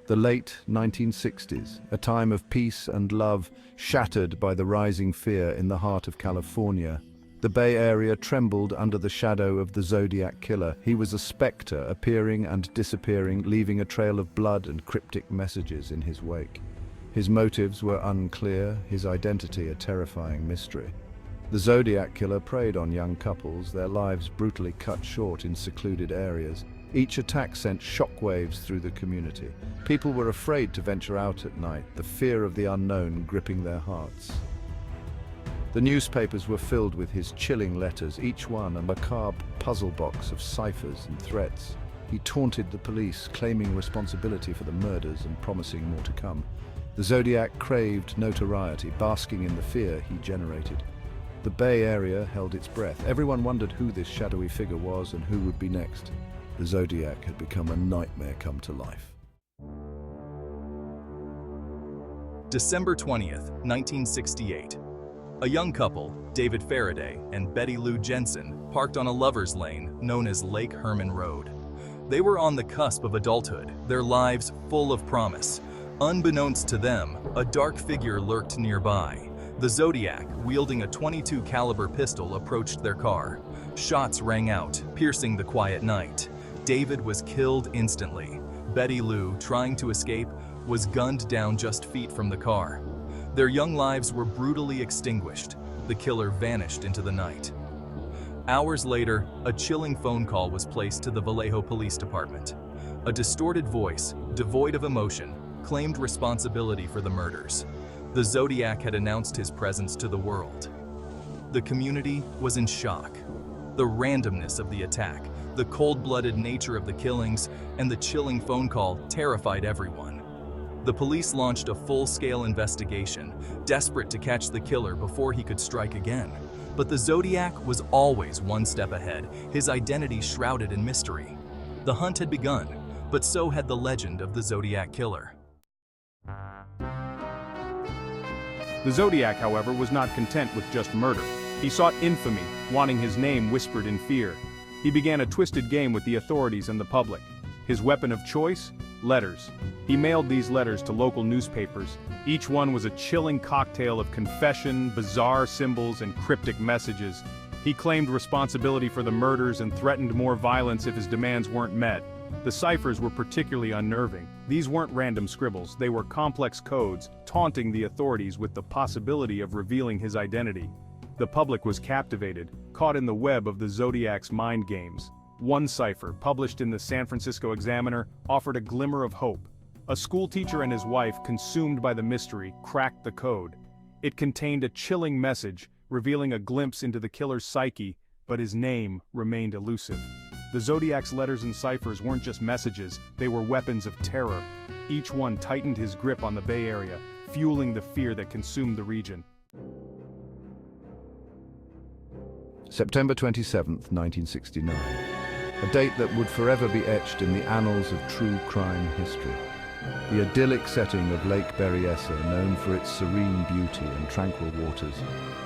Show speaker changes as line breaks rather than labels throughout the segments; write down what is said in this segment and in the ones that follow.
The late 1960s, a time of peace and love shattered by the rising fear in the heart of California. The Bay Area trembled under the shadow of the Zodiac Killer. He was a specter, appearing and disappearing, leaving a trail of blood and cryptic messages in his wake. His motives were unclear, his identity a terrifying mystery. The Zodiac Killer preyed on young couples, their lives brutally cut short in secluded areas. Each attack sent shockwaves through the community. People were afraid to venture out at night, the fear of the unknown gripping their hearts. The newspapers were filled with his chilling letters, each one a macabre puzzle box of ciphers and threats. He taunted the police, claiming responsibility for the murders and promising more to come. The Zodiac craved notoriety, basking in the fear he generated. The Bay Area held its breath. Everyone wondered who this shadowy figure was and who would be next. The Zodiac had become a nightmare come to life.
December 20th, 1968. A young couple, David Faraday and Betty Lou Jensen, parked on a lover's lane known as Lake Herman Road. They were on the cusp of adulthood, their lives full of promise. Unbeknownst to them, a dark figure lurked nearby. The Zodiac, wielding a .22 caliber pistol, approached their car. Shots rang out, piercing the quiet night. David was killed instantly. Betty Lou, trying to escape, was gunned down just feet from the car. Their young lives were brutally extinguished. The killer vanished into the night. Hours later, a chilling phone call was placed to the Vallejo Police Department. A distorted voice, devoid of emotion, claimed responsibility for the murders. The Zodiac had announced his presence to the world. The community was in shock. The randomness of the attack, the cold-blooded nature of the killings, and the chilling phone call terrified everyone. The police launched a full-scale investigation, desperate to catch the killer before he could strike again. But the Zodiac was always one step ahead, his identity shrouded in mystery. The hunt had begun, but so had the legend of the Zodiac Killer.
The Zodiac, however, was not content with just murder. He sought infamy, wanting his name whispered in fear. He began a twisted game with the authorities and the public. His weapon of choice? Letters. He mailed these letters to local newspapers. Each one was a chilling cocktail of confession, bizarre symbols, and cryptic messages. He claimed responsibility for the murders and threatened more violence if his demands weren't met. The ciphers were particularly unnerving. These weren't random scribbles, they were complex codes, taunting the authorities with the possibility of revealing his identity. The public was captivated, caught in the web of the Zodiac's mind games. One cipher, published in the San Francisco Examiner, offered a glimmer of hope. A schoolteacher and his wife, consumed by the mystery, cracked the code. It contained a chilling message, revealing a glimpse into the killer's psyche, but his name remained elusive. The Zodiac's letters and ciphers weren't just messages, they were weapons of terror. Each one tightened his grip on the Bay Area, fueling the fear that consumed the region.
September 27th, 1969. A date that would forever be etched in the annals of true crime history. The idyllic setting of Lake Berryessa, known for its serene beauty and tranquil waters,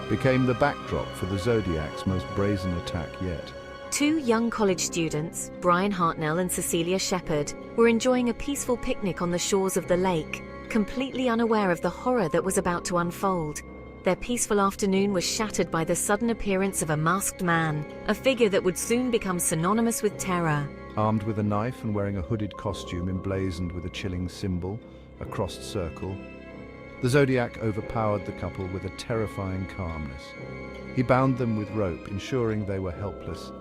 became the backdrop for the Zodiac's most brazen attack yet.
Two young college students, Brian Hartnell and Cecilia Shepard, were enjoying a peaceful picnic on the shores of the lake, completely unaware of the horror that was about to unfold. Their peaceful afternoon was shattered by the sudden appearance of a masked man, a figure that would soon become synonymous with terror.
Armed with a knife and wearing a hooded costume emblazoned with a chilling symbol, a crossed circle, the Zodiac overpowered the couple with a terrifying calmness. He bound them with rope, ensuring they were helpless,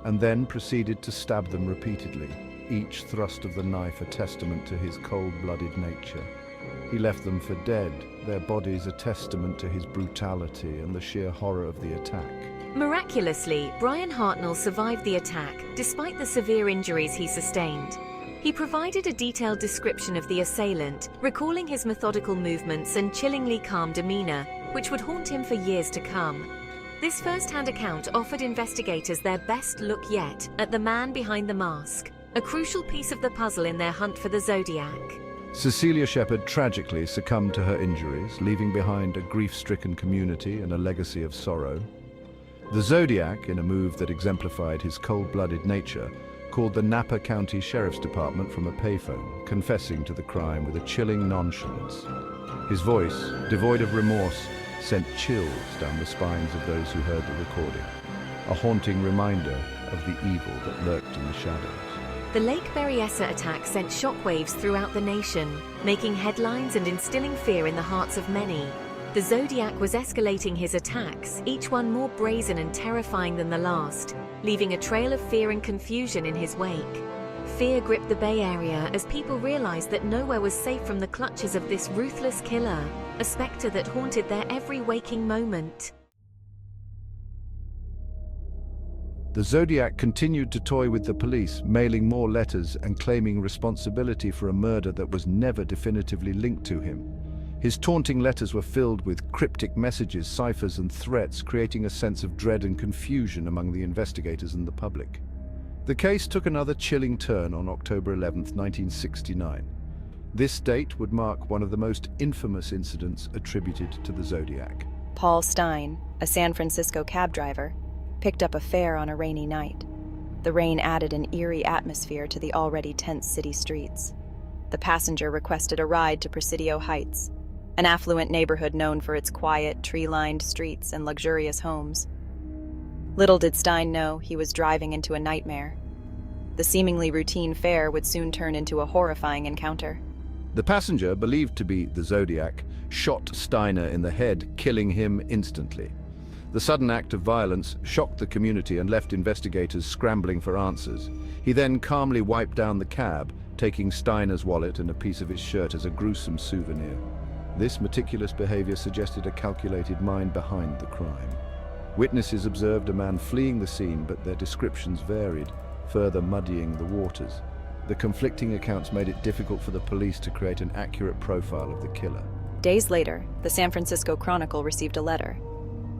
and then proceeded to stab them repeatedly, each thrust of the knife a testament to his cold-blooded nature. He left them for dead, their bodies a testament to his brutality and the sheer horror of the attack.
Miraculously, Brian Hartnell survived the attack, despite the severe injuries he sustained. He provided a detailed description of the assailant, recalling his methodical movements and chillingly calm demeanor, which would haunt him for years to come. This first-hand account offered investigators their best look yet at the man behind the mask, a crucial piece of the puzzle in their hunt for the Zodiac.
Cecilia Shepard tragically succumbed to her injuries, leaving behind a grief-stricken community and a legacy of sorrow. The Zodiac, in a move that exemplified his cold-blooded nature, called the Napa County Sheriff's Department from a payphone, confessing to the crime with a chilling nonchalance. His voice, devoid of remorse, sent chills down the spines of those who heard the recording, a haunting reminder of the evil that lurked in the shadows.
The Lake Berryessa attack sent shockwaves throughout the nation, making headlines and instilling fear in the hearts of many. The Zodiac was escalating his attacks, each one more brazen and terrifying than the last, leaving a trail of fear and confusion in his wake. Fear gripped the Bay Area as people realized that nowhere was safe from the clutches of this ruthless killer, a specter that haunted their every waking moment.
The Zodiac continued to toy with the police, mailing more letters and claiming responsibility for a murder that was never definitively linked to him. His taunting letters were filled with cryptic messages, ciphers, and threats, creating a sense of dread and confusion among the investigators and the public. The case took another chilling turn on October 11, 1969. This date would mark one of the most infamous incidents attributed to the Zodiac.
Paul Stein, a San Francisco cab driver, picked up a fare on a rainy night. The rain added an eerie atmosphere to the already tense city streets. The passenger requested a ride to Presidio Heights, an affluent neighborhood known for its quiet, tree-lined streets and luxurious homes. Little did Stein know he was driving into a nightmare. The seemingly routine fare would soon turn into a horrifying encounter.
The passenger, believed to be the Zodiac, shot Steiner in the head, killing him instantly. The sudden act of violence shocked the community and left investigators scrambling for answers. He then calmly wiped down the cab, taking Steiner's wallet and a piece of his shirt as a gruesome souvenir. This meticulous behavior suggested a calculated mind behind the crime. Witnesses observed a man fleeing the scene, but their descriptions varied, further muddying the waters. The conflicting accounts made it difficult for the police to create an accurate profile of the killer.
Days later, the San Francisco Chronicle received a letter.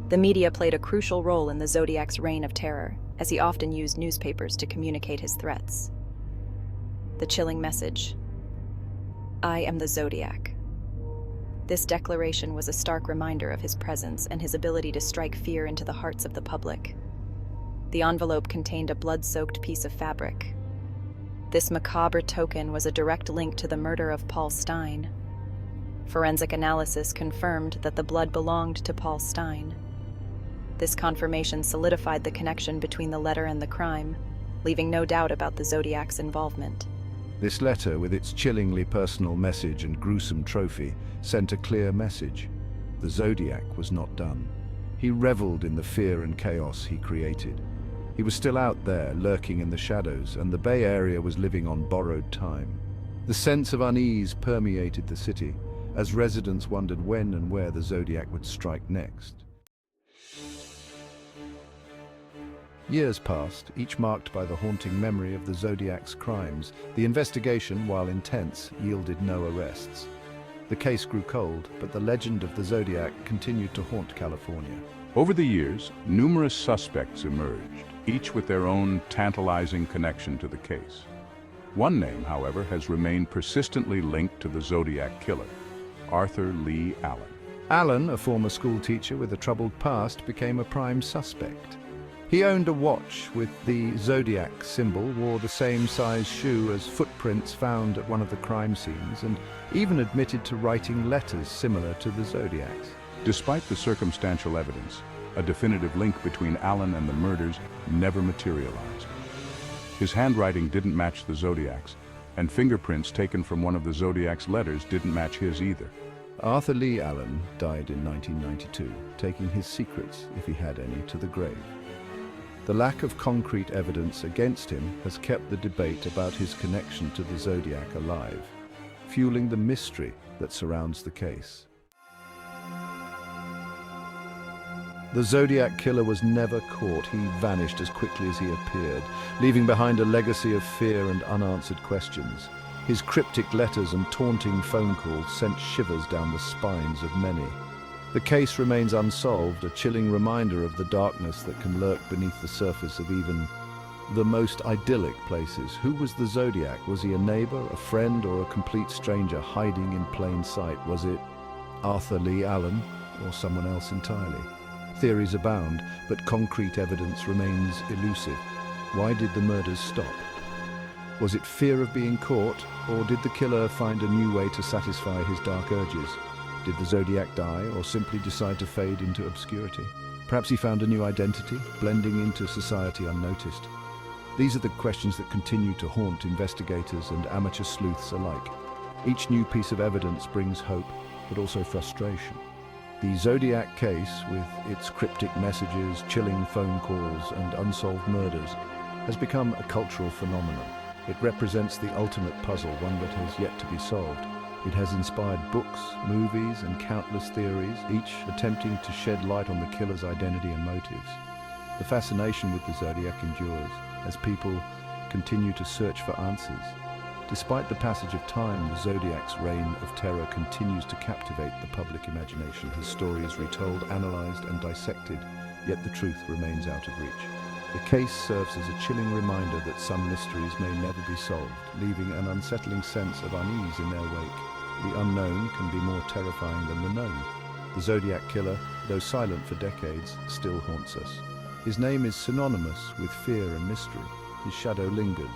The media played a crucial role in the Zodiac's reign of terror, as he often used newspapers to communicate his threats. The chilling message: "I am the Zodiac." This declaration was a stark reminder of his presence and his ability to strike fear into the hearts of the public. The envelope contained a blood-soaked piece of fabric. This macabre token was a direct link to the murder of Paul Stein. Forensic analysis confirmed that the blood belonged to Paul Stein. This confirmation solidified the connection between the letter and the crime, leaving no doubt about the Zodiac's involvement.
This letter, with its chillingly personal message and gruesome trophy, sent a clear message. The Zodiac was not done. He reveled in the fear and chaos he created. He was still out there, lurking in the shadows, and the Bay Area was living on borrowed time. The sense of unease permeated the city, as residents wondered when and where the Zodiac would strike next. Years passed, each marked by the haunting memory of the Zodiac's crimes. The investigation, while intense, yielded no arrests. The case grew cold, but the legend of the Zodiac continued to haunt California.
Over the years, numerous suspects emerged, each with their own tantalizing connection to the case. One name, however, has remained persistently linked to the Zodiac Killer: Arthur Lee Allen.
Allen, a former school teacher with a troubled past, became a prime suspect. He owned a watch with the Zodiac symbol, wore the same size shoe as footprints found at one of the crime scenes, and even admitted to writing letters similar to the Zodiac's.
Despite the circumstantial evidence, a definitive link between Allen and the murders never materialized. His handwriting didn't match the Zodiac's, and fingerprints taken from one of the Zodiac's letters didn't match his either.
Arthur Lee Allen died in 1992, taking his secrets, if he had any, to the grave. The lack of concrete evidence against him has kept the debate about his connection to the Zodiac alive, fueling the mystery that surrounds the case. The Zodiac Killer was never caught. He vanished as quickly as he appeared, leaving behind a legacy of fear and unanswered questions. His cryptic letters and taunting phone calls sent shivers down the spines of many. The case remains unsolved, a chilling reminder of the darkness that can lurk beneath the surface of even the most idyllic places. Who was the Zodiac? Was he a neighbor, a friend, or a complete stranger hiding in plain sight? Was it Arthur Lee Allen or someone else entirely? Theories abound, but concrete evidence remains elusive. Why did the murders stop? Was it fear of being caught, or did the killer find a new way to satisfy his dark urges? Did the Zodiac die, or simply decide to fade into obscurity? Perhaps he found a new identity, blending into society unnoticed. These are the questions that continue to haunt investigators and amateur sleuths alike. Each new piece of evidence brings hope, but also frustration. The Zodiac case, with its cryptic messages, chilling phone calls, and unsolved murders, has become a cultural phenomenon. It represents the ultimate puzzle, one that has yet to be solved. It has inspired books, movies, and countless theories, each attempting to shed light on the killer's identity and motives. The fascination with the Zodiac endures as people continue to search for answers. Despite the passage of time, the Zodiac's reign of terror continues to captivate the public imagination. His story is retold, analyzed, and dissected, yet the truth remains out of reach. The case serves as a chilling reminder that some mysteries may never be solved, leaving an unsettling sense of unease in their wake. The unknown can be more terrifying than the known. The Zodiac Killer, though silent for decades, still haunts us. His name is synonymous with fear and mystery. His shadow lingers,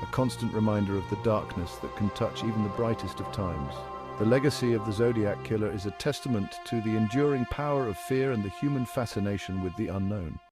a constant reminder of the darkness that can touch even the brightest of times. The legacy of the Zodiac Killer is a testament to the enduring power of fear and the human fascination with the unknown.